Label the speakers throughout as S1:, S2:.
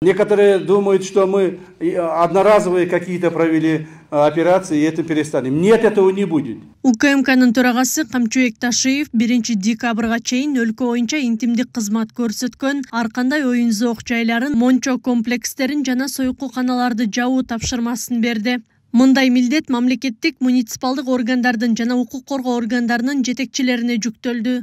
S1: Некоторые думают, что мы одноразовые какие-то провели операции и это перестанем. Нет, этого не будет.
S2: УКМКнын төрагасы Камчыбек Ташиев 1 декабрга чейин өлкө боюнча интимдик кызмат көрсөткөн ар кандай оюн зоок жайларын, мончо комплекстерин жана сойкулканаларды жабуу тапшырмасын берди. Мындай милдет мамлекеттик муниципалдык органдардын жана укук коргоо органдарынын жетекчилерине жүктөлдү.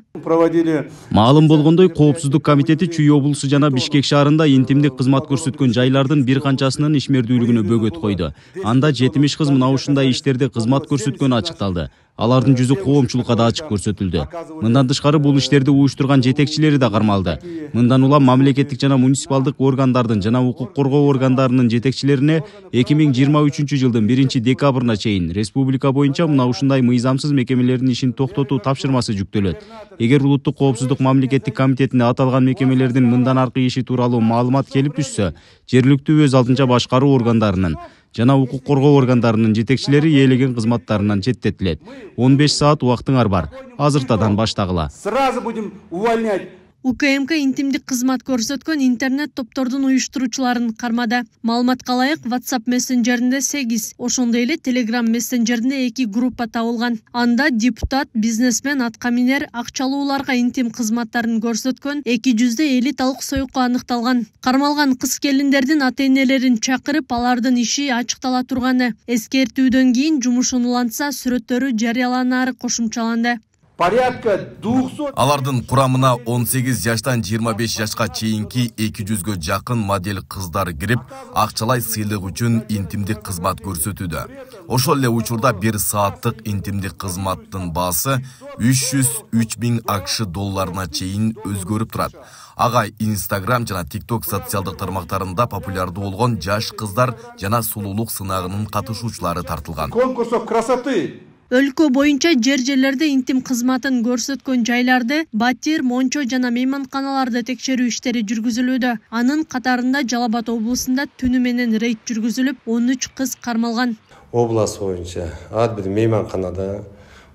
S3: Маалым болгондой, Коопсуздук комитети Чүй облусу жана Бишкек шаарында интимдик кызмат көрсөткөн жайлардын бир канчасынын ишмердүүлүгүнө бөгөт койду. Анда 70 кыз мына ушундай иштерде кызмат көрсөткөнү ачыкталды. Алардын жүзү коомчулукка да ачык көрсөтүлдү. Мындан тышкары бул иштерди уюштурган жетекчилери да кармалды. Мындан улам мамлекеттик жана муниципалдык органдардын жана укук коргоо органдарынын жетекчилерине 2023 жылдын 1 декабрына чейин республика боюнча мына ушундай мыйзамсыз мекемелердин ишин токтотуу тапшырмасы жүктөлөт. Эгер улуттук коопсуздук мамлекеттик комитетине аталган мекемелердин мындан аркы иши тууралуу маалымат келип түшсө, жергиликтүү өз алдынча башкаруу органдарынын жана укук коргоо органдарынын жетекчилери ээлеген кызматтарынан четтетилет. 15 саат убактыңар бар. Азыртадан баштагыла.
S1: Сразу будем увольнять.
S2: УКМК интимдик кызмат көрсөткөн интернет топтордун уюштуруучуларын кармады. Маалыматка ылайык WhatsApp мессенджеринде 8, ошондой эле Telegram мессенджеринде 2 группа табылган. Анда депутат, бизнесмен, аткаминер акчалууларга интим кызматтарын көрсөткөн 250 талык сойку аныкталган. Кармалган кыз келиндердин ата-энелерин чакырып, алардын иши ачыктала турганы. Эскертүүдөн кийин жумушун улантса, сүрөттөрү жарыяланары кошумчаланды.
S1: Порядка 200.
S4: Алардын курамына 18 жаштан 25 жашка чейинки 200гө жакын модель кыздар кирип, акчалай сыйлык үчүн интимдик кызмат көрсөтүүдө. Ошол эле учурда 1 сааттык интимдик кызматтын баасы 300-3000 АКШ долларына чейин өзгөрүп турат. Ага Instagram жана TikTok социалдык тармактарында популярдуу болгон жаш кыздар жана сулуулук сынагынын катышуучулары тартылган.
S1: Конкурсов красоты.
S2: Өлкө боюнча жер-жерлерде интим кызматын көрсөткөн жайларды, батир, мончо жана мейманканаларды текшерүү иштери жүргүзүлүүдө. Анын катарында Жалал Абад облусунда түнү менен рейд жүргүзүлүп, 13 кыз кармалган.
S5: Облас боюнча ар бир мейманканада,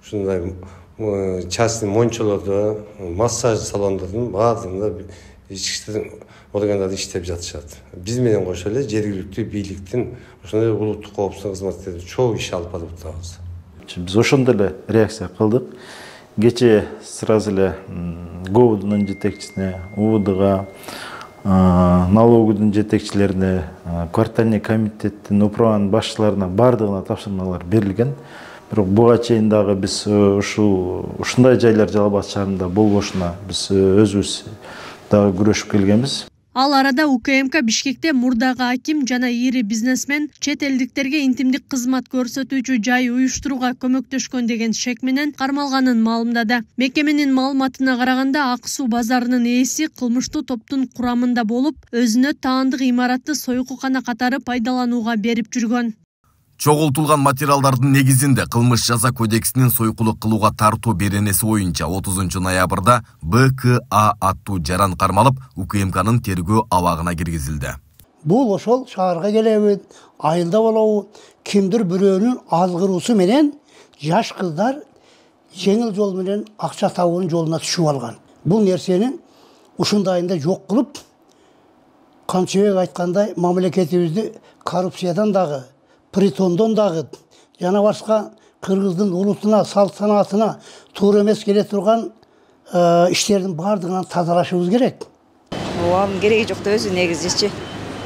S5: ушундай частный мончолордо, массаж салондордун баардыгында ички иштер органдары иштеп жатышат. Биз менен кошо эле жергиликтүү бийликтин ошондой улуттук коопсуздук кызматтерде чоң иш алып барып атабыз.
S6: Biz ошондой эле реакция кылдык. Кече сразу эле ГОУдун жетекчисине, УВДга, налогудун жетекчилерине, квартальный комитеттин управанын башчыларына бардыгына тапшырмалар берилген. Бирок буга чейин дагы биз ушундай жайлар Жалал Абад шаарында болбошуна биз өзүбүз дагы күрөшүп келгенбиз.
S2: Ал арада УКМК Бишкекте мурдагы аким жана ири бизнесмен чет элдиктерге интимдик кызмат көрсөтүүчү жай уюштурууга көмөктөшкөн деген шек менен кармалганын маалымдады. Мекеменин маалыматына караганда Ак Суу базарынын ээси кылмыштуу топтун курамында болуп, өзүнө таандык имаратты сойкукана катары пайдаланууга берип жүргөн.
S4: Чогултулган материалдардын негизинде кылмыш жаза кодексинин сойкулук кылууга тартуу беренеси боюнча 30 ноябрда БКА аттуу жаран кармалып, УКМКнын тергөө абагына киргизилди.
S7: Бул ошол шаарга келебит, айылда болобу, кимдир бирөөнүн алгыруусу менен жаш кыздар жеңил жол менен акча табуунун жолуна түшүп алган. Бул нерсени ушундайында жок кылып, Камчыбек айткандай, мамлекетибизди коррупциядан дагы, притондон дагы, жана башка кыргыздын улутуна, салт санаатына туура эмес келе турган иштердин баардыгынан тазалашыбыз керек.
S8: Анын кереги жок да өзү негизичи.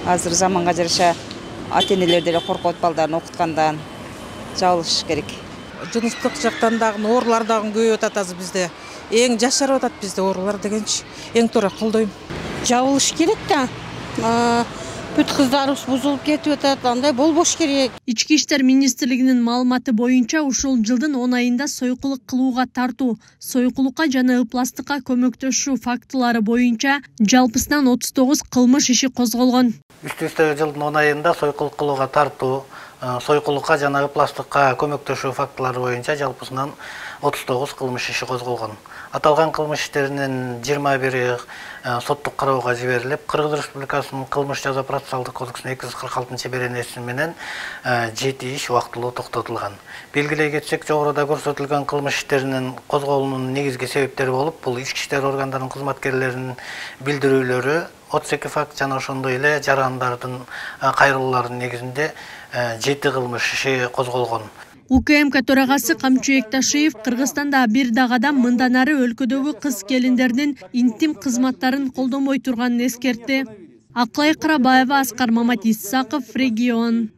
S8: Азыр заманга жараша ата-энелер деле коркот балдарын окуткандан жабылыш керек.
S9: Жыныстык жактан дагы оорулар дагы көбөйүп атат азыр бизде. Эң жашарып атат бизде оорулар дегенчи. Эң туура колдойм.
S10: Жабылыш керек да. Бүт кыздарыбыз бузулуп кетип атат, андай болбош керек.
S2: Ички иштер министрлигинин маалыматы боюнча ушул жылдын 10 айында сойкулук кылууга тартуу, сойкулукка жана ыпластыкка көмөктөшүү фактылары боюнча жалпысынан 39 кылмыш иши козголгон.
S11: Үстүстө жылдын 10 айында сойкулук кылууга тартуу, сойкулукка жана ыпластыкка көмөктөшүү фактылары боюнча жалпысынан 39 кылмыш иши козголгон. Аталган кылмыш иштеринин 21-и соттук кароого жиберилип, Кыргыз Республикасынын кылмыш жаза процессуалдык кодексинин 246 беренеси менен 7 иш убактылуу токтотулган. Белгилей кетсек, жогоруда көрсөтүлгөн кылмыш иштеринин козголуунун негизги себептери болуп, бул ички иштер органдарынын кызматкерлеринин билдирүүлөрү, 32 факт жана ошондой эле жарандардын кайрылууларынын негизинде 7 кылмыш иши козголгон.
S2: УКМК төрагасы Камчыбек Ташиев Кыргызстанда бир дагы адам мындан ары өлкөдөгү кыз келиндердин интим кызматтарын колдонбой турганын эскертти. Аклай Карабаева, Аскар Маматисаков, Регион.